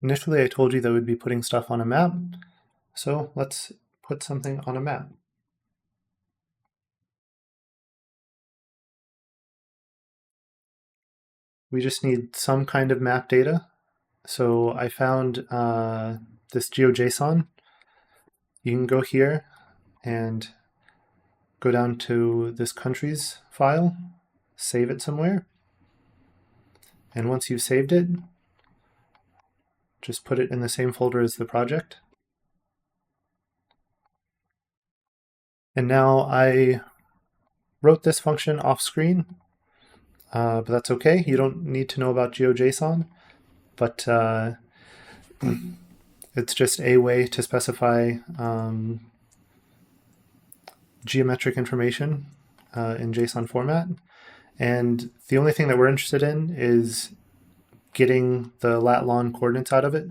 Initially, I told you that we'd be putting stuff on a map, so let's put something on a map. We just need some kind of map data. So I found this GeoJSON. You can go here and go down to this countries file, save it somewhere. And once you've saved it, just put it in the same folder as the project. And now I wrote this function off screen, but that's okay. You don't need to know about GeoJSON, but it's just a way to specify geometric information in JSON format. And the only thing that we're interested in is getting the lat-long coordinates out of it.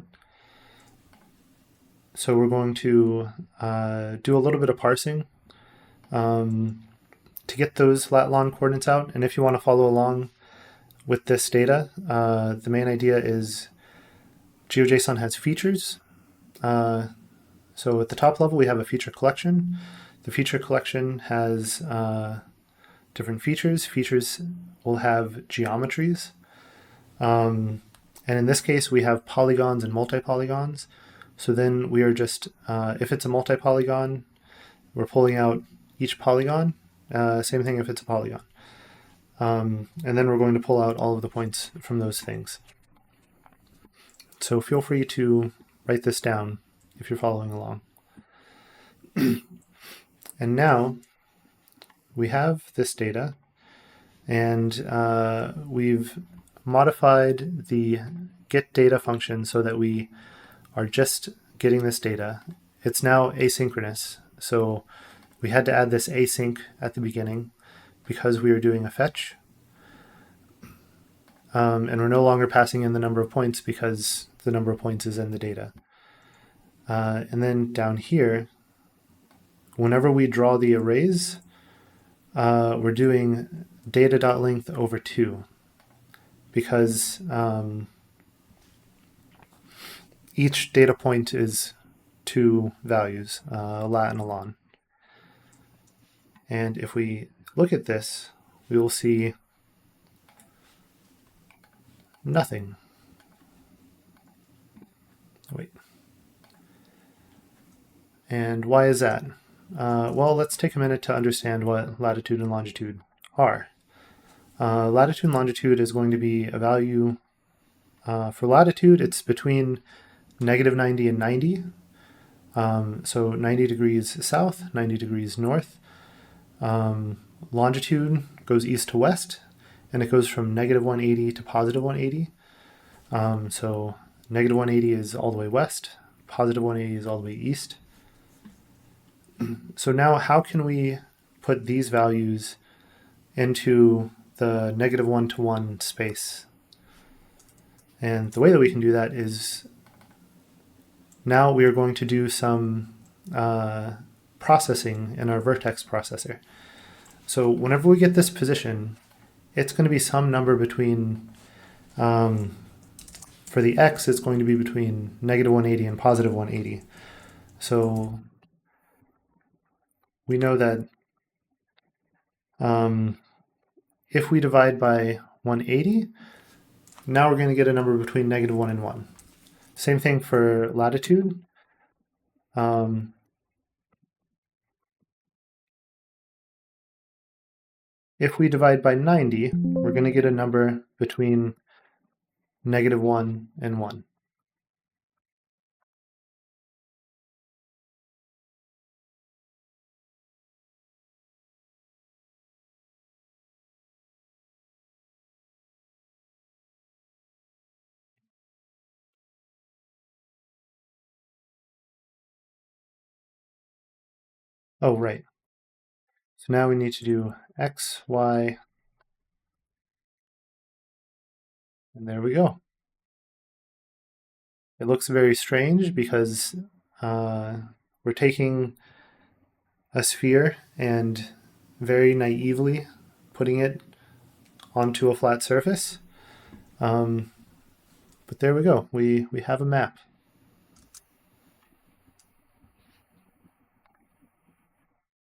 So we're going to do a little bit of parsing to get those lat-long coordinates out. And if you want to follow along with this data, the main idea is GeoJSON has features. So at the top level, we have a feature collection. The feature collection has different features. Features will have geometries. And in this case, we have polygons and multi-polygons. So then we are just, if it's a multi-polygon, we're pulling out each polygon. Same thing if it's a polygon. And then we're going to pull out all of the points from those things. So feel free to write this down if you're following along. And now we have this data, and we've modified the getData function so that we are just getting this data. It's now asynchronous. So we had to add this async at the beginning because we are doing a fetch. And we're no longer passing in the number of points because the number of points is in the data. And then down here, whenever we draw the arrays, we're doing data.length over 2 because each data point is 2 values, a lat and a lon. And if we look at this, we will see nothing. Wait. And why is that? Well, let's take a minute to understand what latitude and longitude are. Latitude and longitude is going to be a value, for latitude, it's between -90 and 90. So 90 degrees south, 90 degrees north. Longitude goes east to west, and it goes from -180 to +180. So -180 is all the way west, +180 is all the way east. So now how can we put these values into the -1 to 1 space? And the way that we can do that is now we are going to do some processing in our vertex processor. So whenever we get this position, it's going to be some number between, for the x, it's going to be between -180 and +180. So we know that if we divide by 180, now we're going to get a number between -1 and 1. Same thing for latitude. If we divide by 90, we're going to get a number between -1 and 1. Oh, right. So now we need to do x, y, and there we go. It looks very strange because we're taking a sphere and very naively putting it onto a flat surface. But there we go. We have a map.